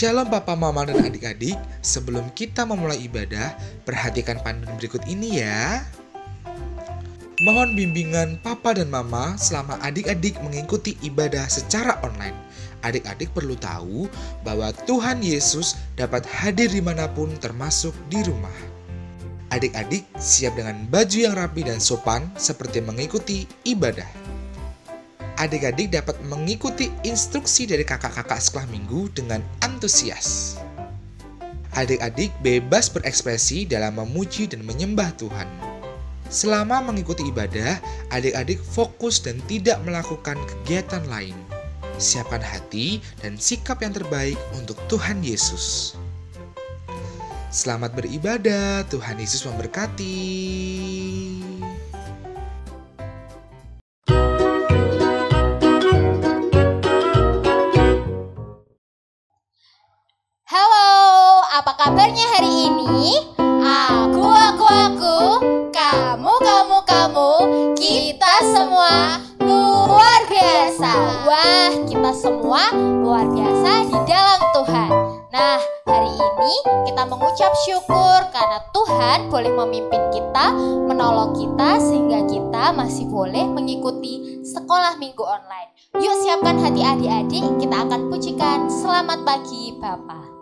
Shalom Papa, Mama, dan adik-adik. Sebelum kita memulai ibadah, perhatikan panduan berikut ini ya. Mohon bimbingan Papa dan Mama selama adik-adik mengikuti ibadah secara online. Adik-adik perlu tahu bahwa Tuhan Yesus dapat hadir dimanapun termasuk di rumah. Adik-adik siap dengan baju yang rapi dan sopan seperti mengikuti ibadah. Adik-adik dapat mengikuti instruksi dari kakak-kakak sekolah minggu dengan antusias. Adik-adik bebas berekspresi dalam memuji dan menyembah Tuhan. Selama mengikuti ibadah, adik-adik fokus dan tidak melakukan kegiatan lain. Siapkan hati dan sikap yang terbaik untuk Tuhan Yesus. Selamat beribadah, Tuhan Yesus memberkati. Apa kabarnya hari ini? Aku, kamu, kita semua luar biasa. Wah, kita semua luar biasa di dalam Tuhan. Nah, hari ini kita mengucap syukur karena Tuhan boleh memimpin kita, menolong kita sehingga kita masih boleh mengikuti sekolah minggu online. Yuk siapkan hati adik-adik, kita akan pujikan Selamat Pagi Bapa.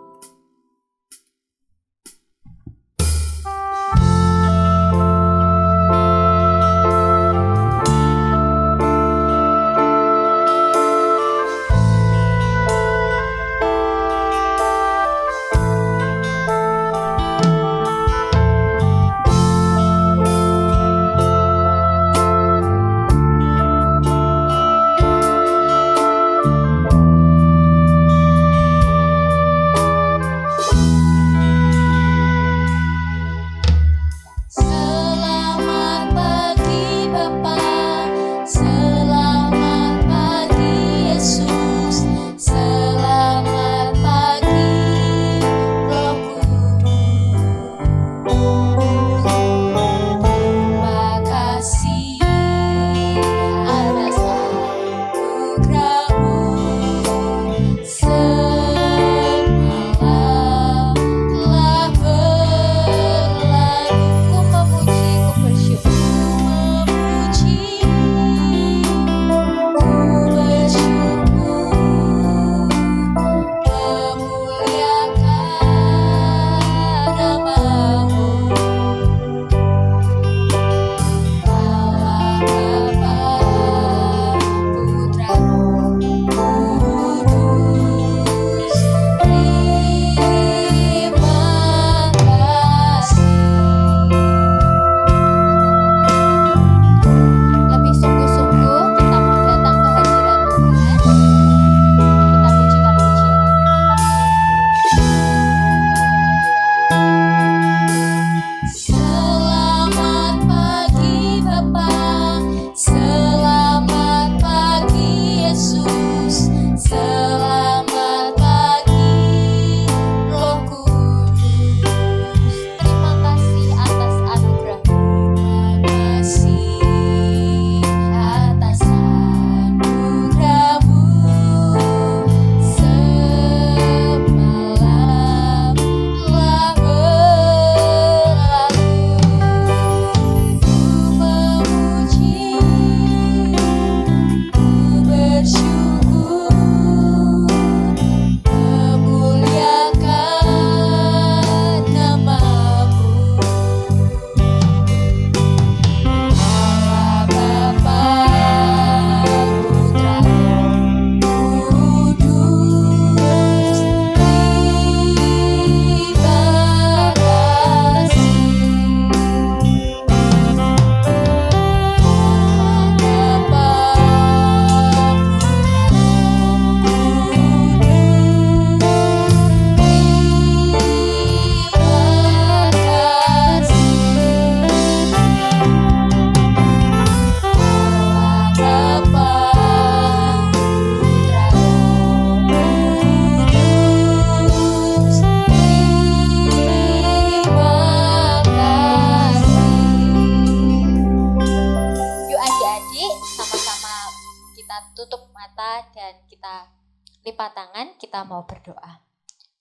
Lipat tangan, kita mau berdoa.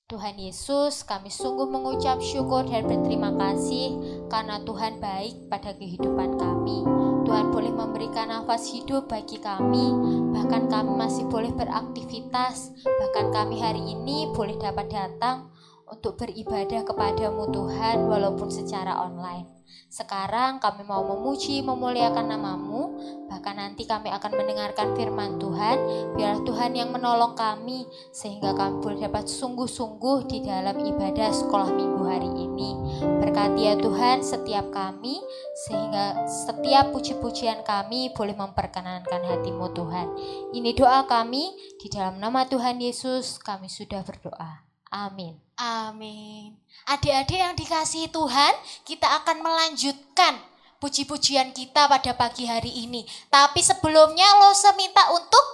Tuhan Yesus, kami sungguh mengucap syukur dan berterima kasih karena Tuhan baik pada kehidupan kami. Tuhan boleh memberikan nafas hidup bagi kami, bahkan kami masih boleh beraktivitas, bahkan kami hari ini boleh dapat datang untuk beribadah kepadamu Tuhan walaupun secara online. Sekarang kami mau memuji, memuliakan namamu, bahkan nanti kami akan mendengarkan firman Tuhan. Biarlah Tuhan yang menolong kami, sehingga kami boleh dapat sungguh-sungguh di dalam ibadah sekolah minggu hari ini. Berkati ya Tuhan setiap kami, sehingga setiap puji-pujian kami boleh memperkenankan hati-Mu Tuhan. Ini doa kami, di dalam nama Tuhan Yesus kami sudah berdoa. Amin. Amin. Adik-adik yang dikasihi Tuhan, kita akan melanjutkan puji-pujian kita pada pagi hari ini. Tapi sebelumnya Lose minta untuk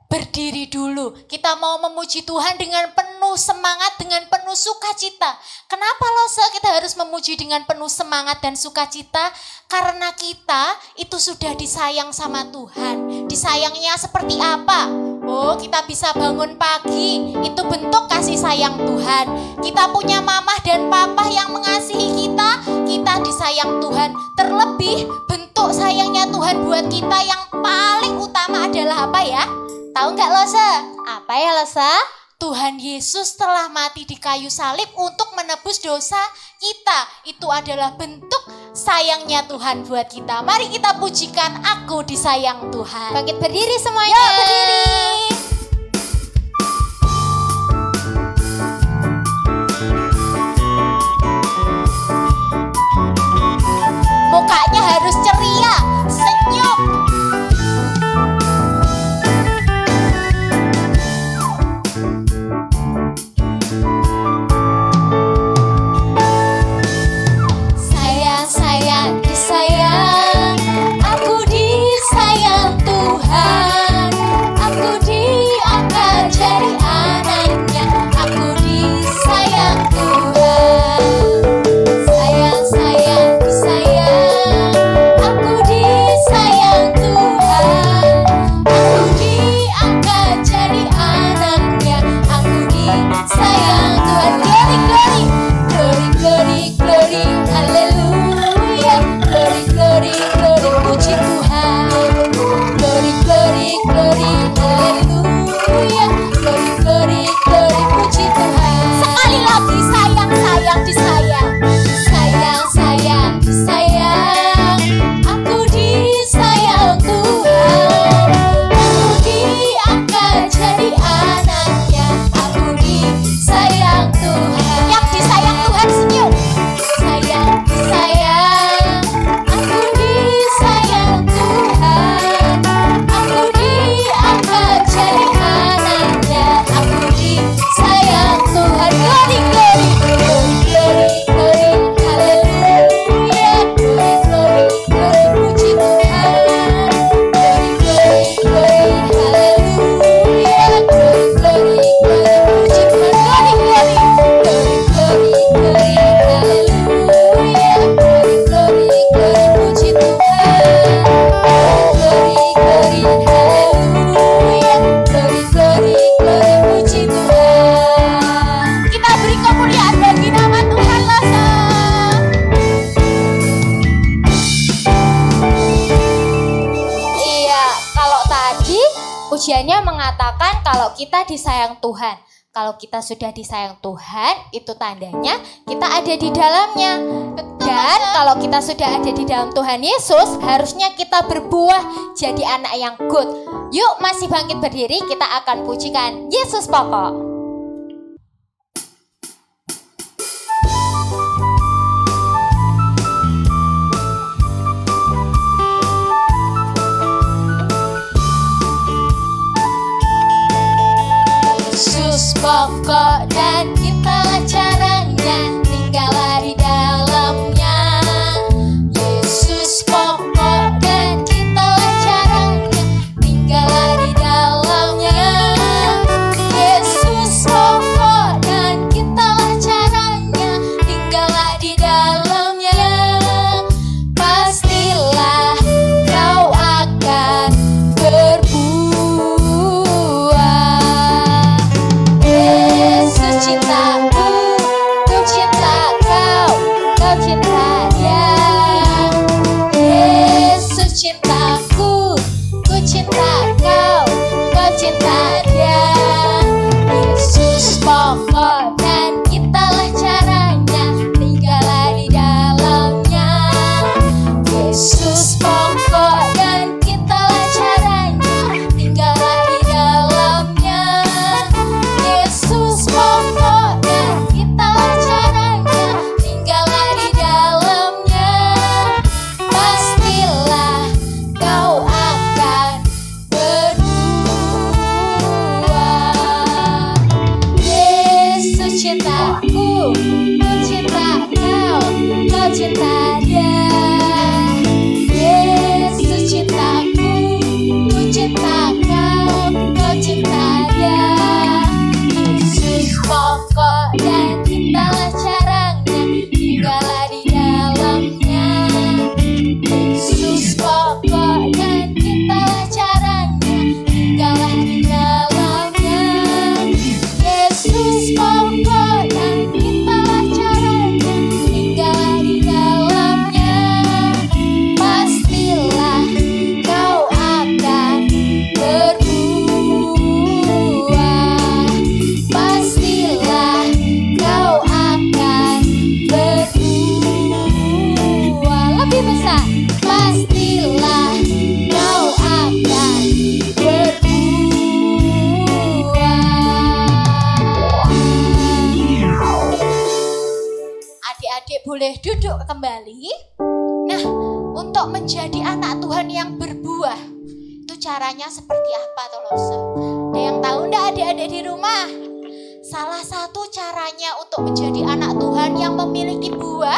berdiri dulu. Kita mau memuji Tuhan dengan penuh semangat, dengan penuh sukacita. Kenapa Lose kita harus memuji dengan penuh semangat dan sukacita? Karena kita itu sudah disayang sama Tuhan. Disayangnya seperti apa? Oh, kita bisa bangun pagi, itu bentuk kasih sayang Tuhan. Kita punya mamah dan papa yang mengasihi kita, kita disayang Tuhan. Terlebih bentuk sayangnya Tuhan buat kita yang paling utama adalah apa ya? Tahu nggak Lose? Apa ya Lose? Tuhan Yesus telah mati di kayu salib untuk menebus dosa kita. Itu adalah bentuk sayangnya Tuhan buat kita. Mari kita pujikan Aku Disayang Tuhan. Bangkit berdiri semuanya. Yuk berdiri. Mukanya harus ceria, senyum. Sayang, sayang, disayang. Aku disayang Tuhan. Aku diangkat jadi anaknya. Aku disayang Tuhan. Sayang, sayang, disayang. Aku disayang Tuhan. Aku diangkat jadi anaknya. Aku disayang Tuhan. Glory, glory, glory, glory, glory, haleluya. Glory, glory, glory, puji Tuhan. Glory, glory, glory, haleluya. Glory, glory, glory, puji Tuhan. Sekali lagi, sayang, sayang, disayang. Sayang, sayang, disayang. Aku disayang Tuhan. Aku diangkat jadi anaknya. Aku disayang Tuhan. Yang disayang Tuhan senyum. Sayang, disayang. Aku disayang Tuhan. Aku diangkat jadi anaknya. Aku disayang Tuhan. Glory, glory, glory, glory, glory, haleluya. Glory, glory, glory, puji Tuhan. Glory, glory, glory, haleluya. Glory, glory, glory, puji Tuhan. Glory, glory, glory, glory, glory, haleluya. Glory, glory, glory, puji Tuhan. Glory, glory, haleluya. Glory, glory, glory, puji Tuhan. Kita beri kemuliaan bagi nama Tuhan Lose. Iya, kalau tadi ujiannya mengatakan kalau kita disayang Tuhan. Kalau kita sudah disayang Tuhan, itu tandanya kita ada di dalamnya. Dan kalau kita sudah ada di dalam Tuhan Yesus, harusnya kita berbuah jadi anak yang good. Yuk, masih bangkit berdiri, kita akan pujikan Yesus pokok. Yesus pokok dan kita caranya, tinggallah di dalamnya. Yesus pokok dan kita caranya, tinggallah di dalamnya. Yesus pokok dan kita caranya, tinggallah di dalamnya. Pastilah kau akan berbuah. Yesus duduk kembali. Nah, untuk menjadi anak Tuhan yang berbuah, itu caranya seperti apa toh Lose? Ada yang tahu enggak adik-adik di rumah? Salah satu caranya untuk menjadi anak Tuhan yang memiliki buah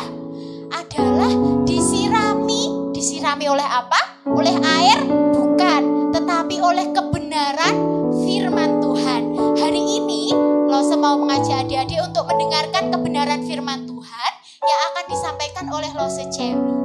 adalah disirami. Disirami oleh apa? Oleh air? Bukan, tetapi oleh kebenaran firman Tuhan. Hari ini Lose mau mengajak adik-adik untuk mendengarkan kebenaran firman Tuhan yang akan disampaikan oleh Lose Cewi.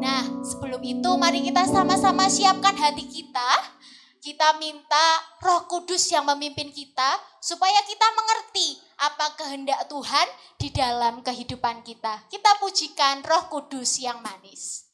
Nah, sebelum itu mari kita sama-sama siapkan hati kita. Kita minta Roh Kudus yang memimpin kita supaya kita mengerti apa kehendak Tuhan di dalam kehidupan kita. Kita pujikan Roh Kudus yang manis.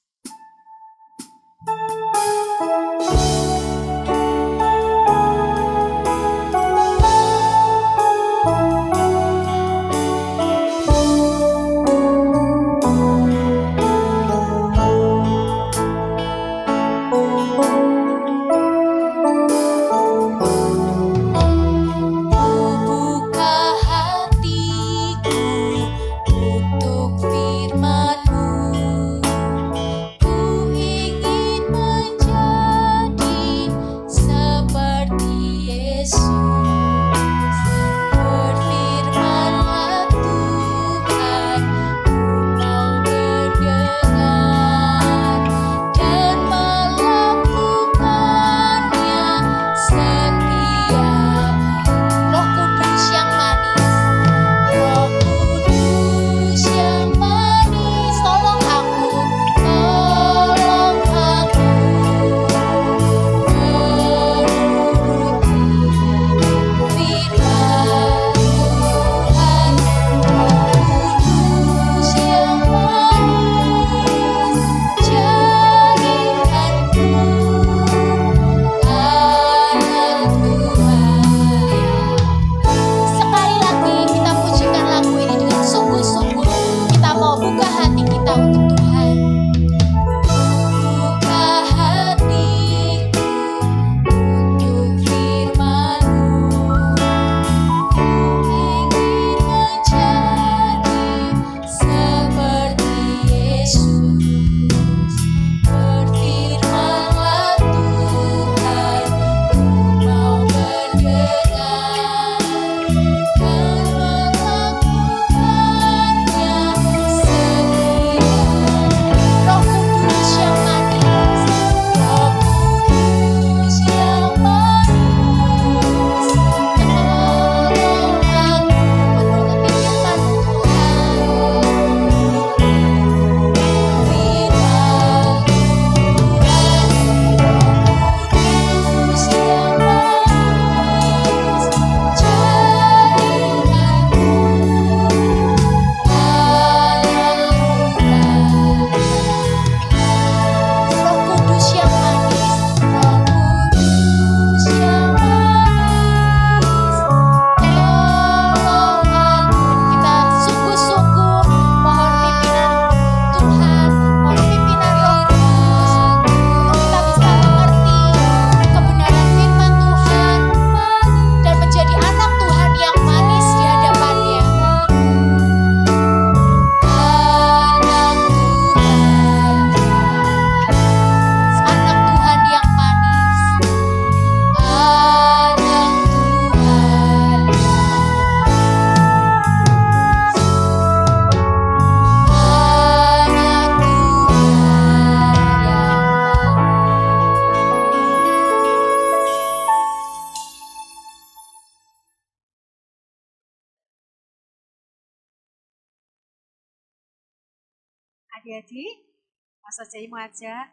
Adik-adik, Pastor Jai mengajak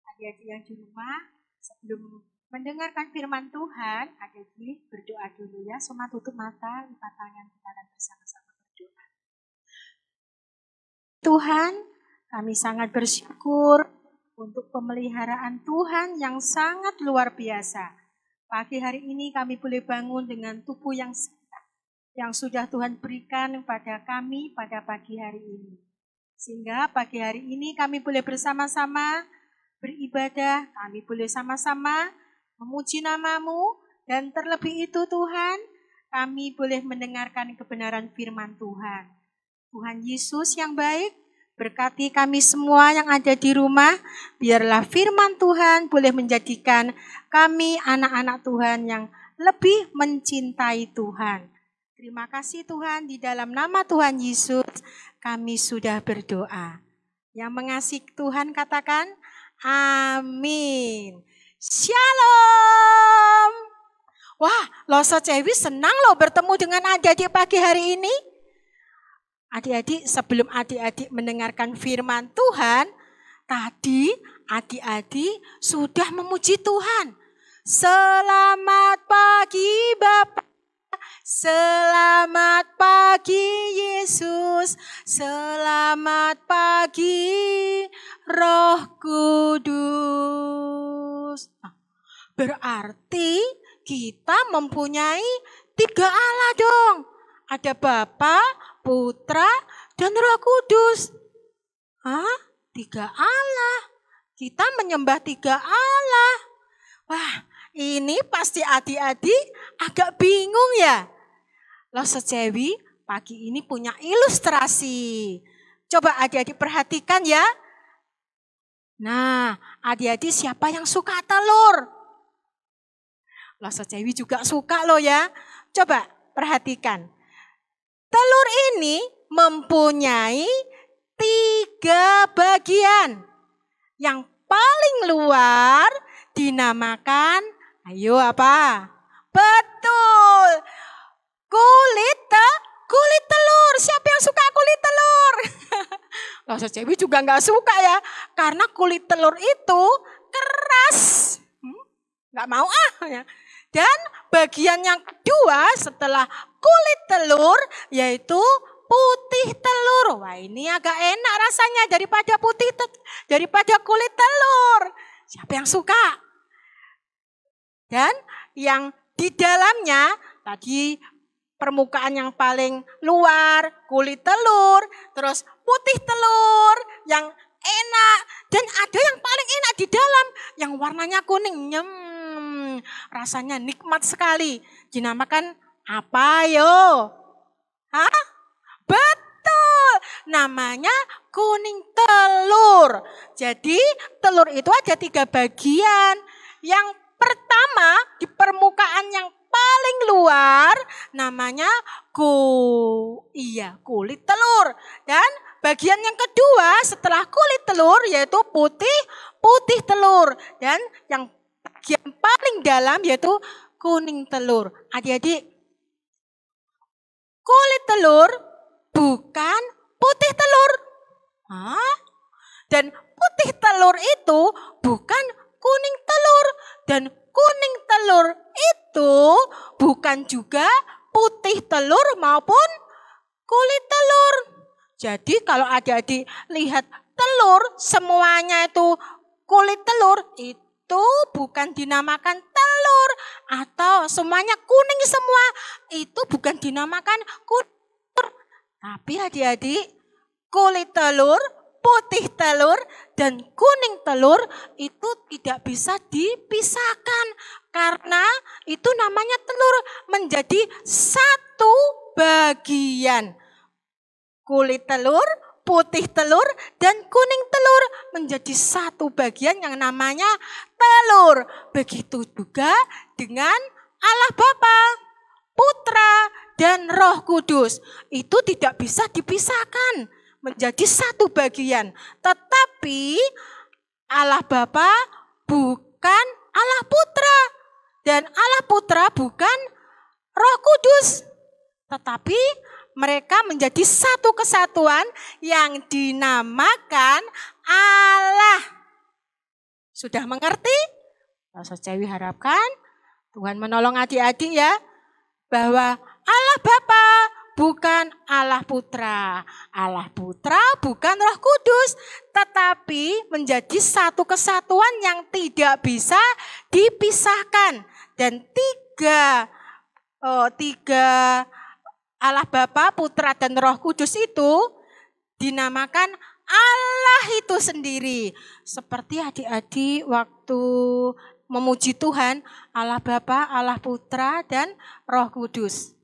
adik-adik yang di rumah sebelum mendengarkan firman Tuhan, adik-adik berdoa dulu ya. Semua tutup mata, lipat tangan, kita akan bersama-sama berdoa. Tuhan, kami sangat bersyukur untuk pemeliharaan Tuhan yang sangat luar biasa. Pagi hari ini kami boleh bangun dengan tubuh yang sehat, yang sudah Tuhan berikan kepada kami pada pagi hari ini. Sehingga pagi hari ini kami boleh bersama-sama beribadah, kami boleh sama-sama memuji nama-Mu, dan terlebih itu Tuhan, kami boleh mendengarkan kebenaran firman Tuhan. Tuhan Yesus yang baik, Berkati kami semua yang ada di rumah, biarlah firman Tuhan boleh menjadikan kami anak-anak Tuhan yang lebih mencintai Tuhan. Terima kasih Tuhan, di dalam nama Tuhan Yesus kami sudah berdoa. Yang mengasihi Tuhan katakan, amin. Shalom. Wah, Loso Cewi senang loh bertemu dengan adik-adik pagi hari ini. Adik-adik, sebelum adik-adik mendengarkan firman Tuhan, tadi adik-adik sudah memuji Tuhan. Selamat pagi Bapak, selamat pagi Yesus, selamat pagi Roh Kudus. Berarti kita mempunyai 3 Allah dong. Ada Bapa, Putra, dan Roh Kudus. 3 Allah. Kita menyembah 3 Allah. Wah, ini pasti adik-adik agak bingung ya. Loso Cewi pagi ini punya ilustrasi. Coba adik-adik perhatikan ya. Nah, adik-adik siapa yang suka telur? Loso Cewi juga suka loh ya. Coba perhatikan. Telur ini mempunyai 3 bagian. Yang paling luar dinamakan, ayo apa? Betul, kulit telur. Siapa yang suka kulit telur? Loso Cewi juga nggak suka ya, karena kulit telur itu keras. Nggak mau ya. Dan bagian yang kedua setelah kulit telur yaitu putih telur. Wah, ini agak enak rasanya daripada daripada kulit telur. Siapa yang suka? Dan yang di dalamnya tadi permukaan yang paling luar kulit telur, terus putih telur yang enak, dan ada yang paling enak di dalam yang warnanya kuning. Rasanya nikmat sekali. Dinamakan apa yo? Betul, namanya kuning telur. Jadi telur itu ada 3 bagian. Yang pertama di permukaan yang paling luar namanya kulit telur. Dan bagian yang kedua setelah kulit telur yaitu putih telur. Dan yang bagian paling dalam yaitu kuning telur. Adik-adik, kulit telur bukan putih telur. Dan putih telur itu bukan kuning telur. Dan kuning telur itu bukan juga putih telur maupun kulit telur. Jadi kalau adik-adik lihat telur semuanya itu kulit telur, itu bukan dinamakan telur. Atau semuanya kuning semua, itu bukan dinamakan kuning telur. Tapi adik-adik, kulit telur, putih telur, dan kuning telur itu tidak bisa dipisahkan. Karena itu namanya telur menjadi satu bagian. Kulit telur, putih telur, dan kuning telur menjadi satu bagian yang namanya telur. Begitu juga dengan Allah Bapa, Putra, dan Roh Kudus. Itu tidak bisa dipisahkan menjadi satu bagian. Tetapi Allah Bapa bukan Allah Putra. Dan Allah Putra bukan Roh Kudus. Tetapi mereka menjadi satu kesatuan yang dinamakan Allah. Sudah mengerti? Loso Cewi harapkan Tuhan menolong adik-adik ya. Bahwa Allah Bapa bukan Allah Putra. Allah Putra bukan Roh Kudus. Tetapi menjadi satu kesatuan yang tidak bisa dipisahkan. Dan tiga Allah Bapa, Putra, dan Roh Kudus itu dinamakan Allah itu sendiri. Seperti adik-adik waktu memuji Tuhan, Allah Bapa, Allah Putra, dan Roh Kudus.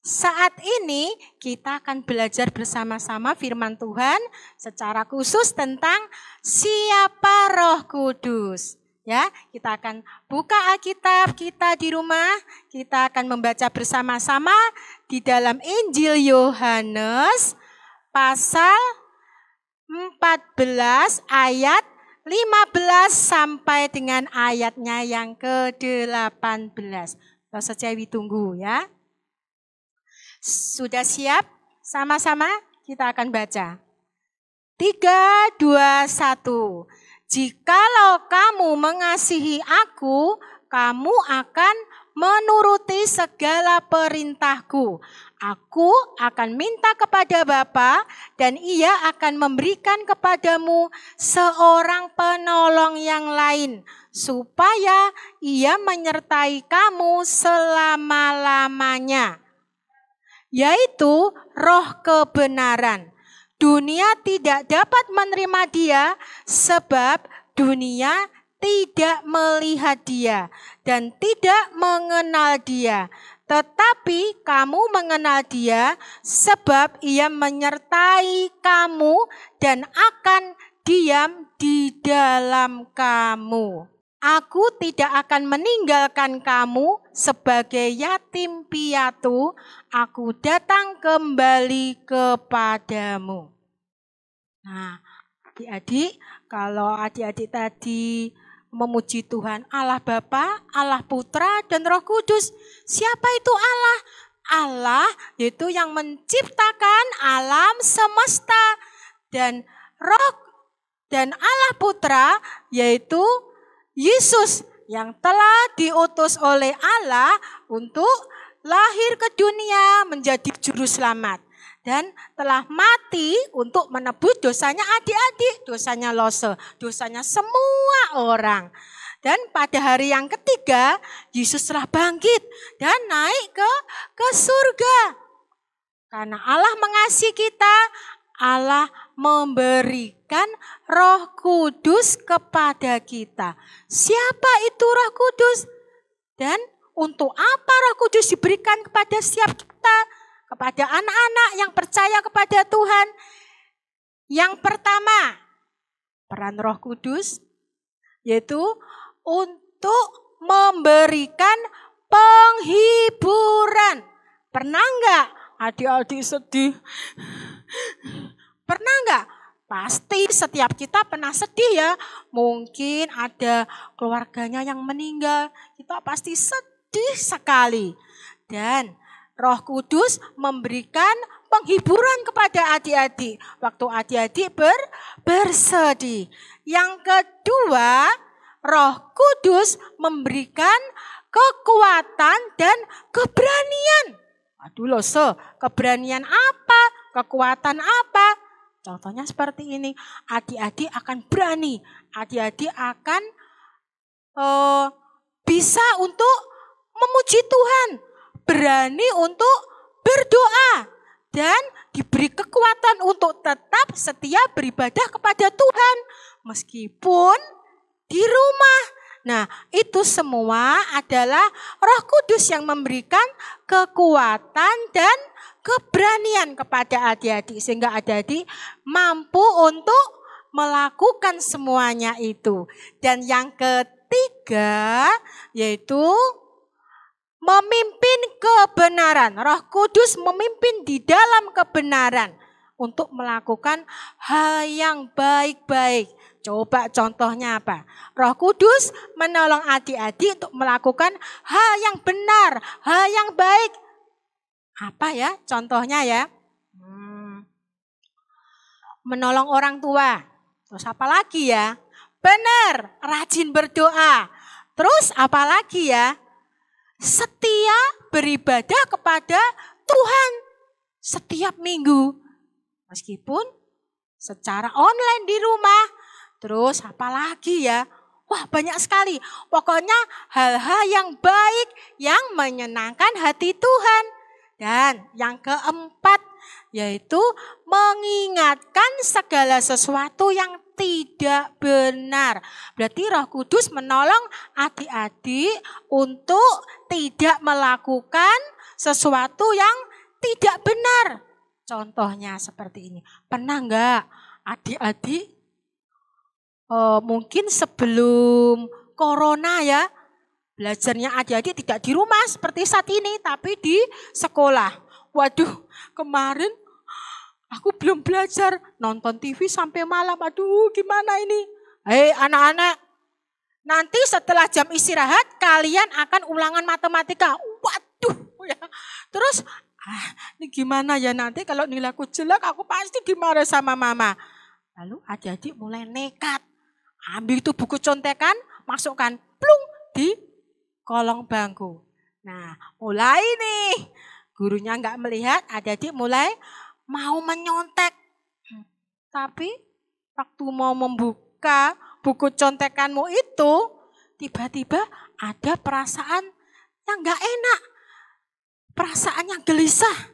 Saat ini kita akan belajar bersama-sama firman Tuhan secara khusus tentang siapa Roh Kudus. Ya, kita akan buka Alkitab kita di rumah, kita akan membaca bersama-sama di dalam Injil Yohanes pasal 14 ayat 15 sampai dengan ayatnya yang ke-18. Kalau Cewi tunggu ya. Sudah siap? Sama-sama kita akan baca. 3, 2, 1. Jikalau kamu mengasihi aku, kamu akan menuruti segala perintahku. Aku akan minta kepada Bapa dan Ia akan memberikan kepadamu seorang penolong yang lain, supaya Ia menyertai kamu selama-lamanya, yaitu Roh kebenaran. Dunia tidak dapat menerima Dia sebab dunia tidak melihat Dia dan tidak mengenal Dia. Tetapi kamu mengenal Dia sebab Ia menyertai kamu dan akan diam di dalam kamu. Aku tidak akan meninggalkan kamu sebagai yatim piatu. Aku datang kembali kepadamu. Nah, adik-adik, kalau adik-adik tadi memuji Tuhan Allah Bapa, Allah Putra, dan Roh Kudus. Siapa itu Allah? Allah yaitu yang menciptakan alam semesta. Dan Roh dan Allah Putra yaitu Yesus yang telah diutus oleh Allah untuk lahir ke dunia menjadi juru selamat. Dan telah mati untuk menebus dosanya adik-adik, dosanya Lose, dosanya semua orang. Dan pada hari yang ketiga, Yesus telah bangkit dan naik ke surga. Karena Allah mengasihi kita, Allah memberikan Roh Kudus kepada kita. Siapa itu Roh Kudus? Dan untuk apa Roh Kudus diberikan kepada setiap kita? Kepada anak-anak yang percaya kepada Tuhan. Yang pertama, peran Roh Kudus yaitu untuk memberikan penghiburan. Pernah enggak adik-adik sedih? Pernah enggak? Pasti setiap kita pernah sedih ya. Mungkin ada keluarganya yang meninggal. Kita pasti sedih sekali. Dan Roh Kudus memberikan penghiburan kepada adik-adik. Waktu adik-adik bersedih. Yang kedua, Roh Kudus memberikan kekuatan dan keberanian. Aduh loh, keberanian apa? Kekuatan apa? Contohnya seperti ini. Adik-adik akan berani. Adik-adik akan bisa untuk memuji Tuhan. Berani untuk berdoa. Dan diberi kekuatan untuk tetap setia beribadah kepada Tuhan. Meskipun di rumah. Nah, itu semua adalah Roh Kudus yang memberikan kekuatan dan keberanian kepada adik-adik. Sehingga adik-adik mampu untuk melakukan semuanya itu. Dan yang ketiga yaitu memimpin kebenaran. Roh Kudus memimpin di dalam kebenaran untuk melakukan hal yang baik-baik. Coba contohnya apa? Roh Kudus menolong adik-adik untuk melakukan hal yang benar, hal yang baik. Apa ya contohnya ya? Menolong orang tua. Terus apa lagi ya? Benar, rajin berdoa. Terus apa lagi ya? Setia beribadah kepada Tuhan setiap minggu. Meskipun secara online di rumah. Terus apa lagi ya? Wah, banyak sekali. Pokoknya hal-hal yang baik yang menyenangkan hati Tuhan. Dan yang keempat yaitu mengingatkan segala sesuatu yang tidak benar. Berarti Roh Kudus menolong adik-adik untuk tidak melakukan sesuatu yang tidak benar. Contohnya seperti ini. Pernah enggak adik-adik mungkin sebelum corona ya, belajarnya adik-adik tidak di rumah seperti saat ini, tapi di sekolah. Waduh, kemarin aku belum belajar, nonton TV sampai malam. Aduh, gimana ini? Hei anak-anak, nanti setelah jam istirahat kalian akan ulangan matematika. Waduh, ya. Terus, ini gimana ya nanti kalau nilaiku jelek, aku pasti dimarahin sama mama. Lalu adik-adik mulai nekat. Ambil itu buku contekan, masukkan plung di kolong bangku. Nah, mulai nih. Gurunya nggak melihat, adik-adik mulai mau menyontek. Tapi waktu mau membuka buku contekanmu itu, tiba-tiba ada perasaan yang nggak enak. Perasaan yang gelisah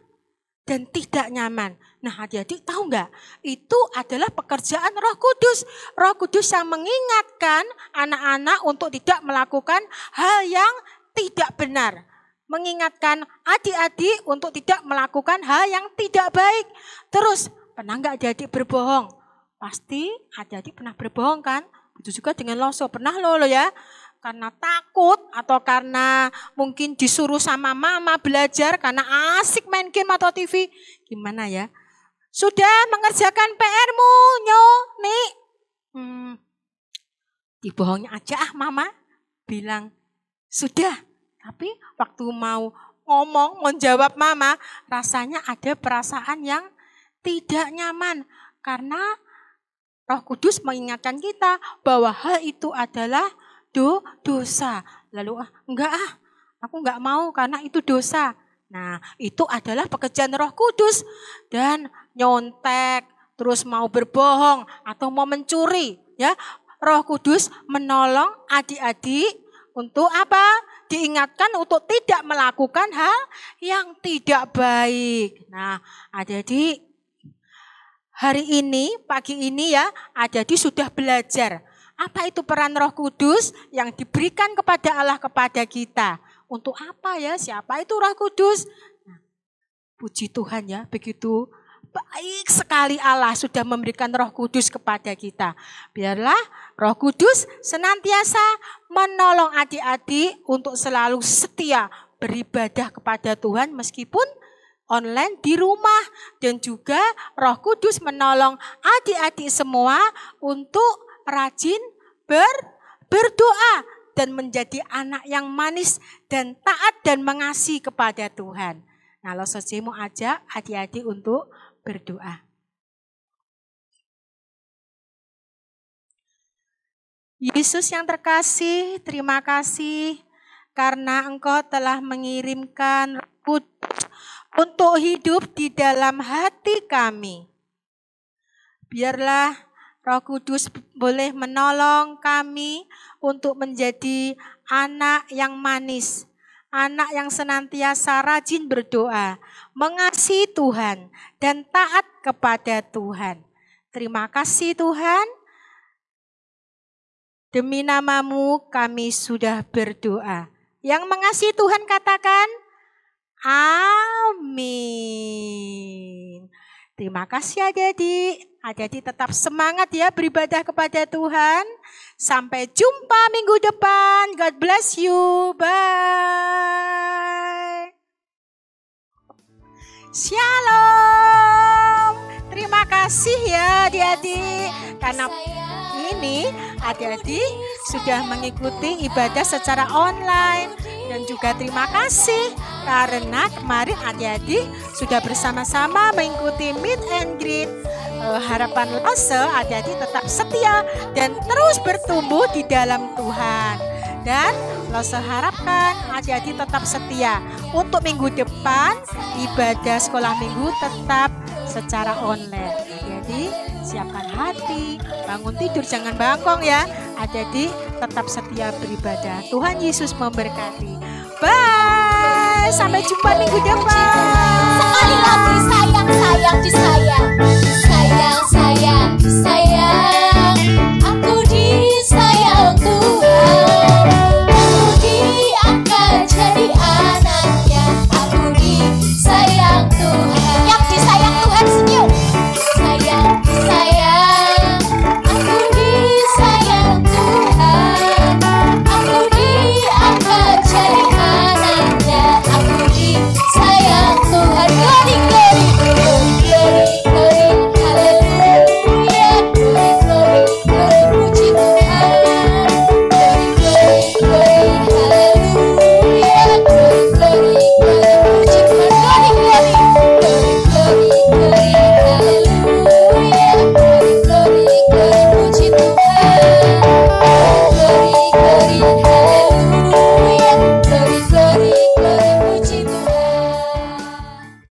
dan tidak nyaman. Nah, adik-adik tahu nggak? Itu adalah pekerjaan Roh Kudus. Roh Kudus yang mengingatkan anak-anak untuk tidak melakukan hal yang tidak benar. Mengingatkan adik-adik untuk tidak melakukan hal yang tidak baik. Terus, pernah nggak adik-adik berbohong? Pasti adik-adik pernah berbohong kan? Itu juga dengan Loso. Pernah lo ya? Karena takut atau karena mungkin disuruh sama mama belajar karena asik main game atau TV. Gimana ya? Sudah mengerjakan PR-mu, Nik? Dibohongnya aja mama. Bilang, sudah. Tapi waktu mau ngomong, menjawab mama, rasanya ada perasaan yang tidak nyaman. Karena Roh Kudus mengingatkan kita bahwa hal itu adalah dosa. Lalu aku enggak mau karena itu dosa. Nah, itu adalah pekerjaan Roh Kudus. Dan nyontek, terus mau berbohong atau mau mencuri, ya. Roh Kudus menolong adik-adik untuk apa? Diingatkan untuk tidak melakukan hal yang tidak baik. Nah, adik-adik hari ini, pagi ini ya, adik-adik sudah belajar. Apa itu peran Roh Kudus yang diberikan kepada Allah kepada kita? Untuk apa ya? Siapa itu Roh Kudus? Nah, puji Tuhan ya, begitu baik sekali Allah sudah memberikan Roh Kudus kepada kita. Biarlah Roh Kudus senantiasa menolong adik-adik untuk selalu setia beribadah kepada Tuhan meskipun online di rumah. Dan juga Roh Kudus menolong adik-adik semua untuk rajin berdoa dan menjadi anak yang manis dan taat dan mengasihi kepada Tuhan. Nah, Loso mau ajak adik-adik untuk berdoa. Yesus yang terkasih, terima kasih karena Engkau telah mengirimkan Roh Kudus untuk hidup di dalam hati kami. Biarlah Roh Kudus boleh menolong kami untuk menjadi anak yang manis, anak yang senantiasa rajin berdoa, mengasihi Tuhan, dan taat kepada Tuhan. Terima kasih Tuhan. Demi nama-Mu kami sudah berdoa. Yang mengasihi Tuhan katakan, amin. Terima kasih adik-adik. Adik-adik tetap semangat ya beribadah kepada Tuhan. Sampai jumpa minggu depan. God bless you. Bye. Shalom. Terima kasih ya adik-adik. Karena ini adik-adik sudah mengikuti ibadah secara online. Dan juga terima kasih karena kemarin adik-adik sudah bersama-sama mengikuti meet and greet. Harapan Loso adik-adik tetap setia dan terus bertumbuh di dalam Tuhan. Dan Loso harapkan adik-adik tetap setia. Untuk minggu depan ibadah sekolah minggu tetap secara online. Adik-adik siapkan hati, bangun tidur jangan bangkong ya. Adik-adik tetap setia beribadah. Tuhan Yesus memberkati. Bye, sampai jumpa minggu depan. Sekali lagi sayang, sayang, disayang. Sayang, sayang, sayang.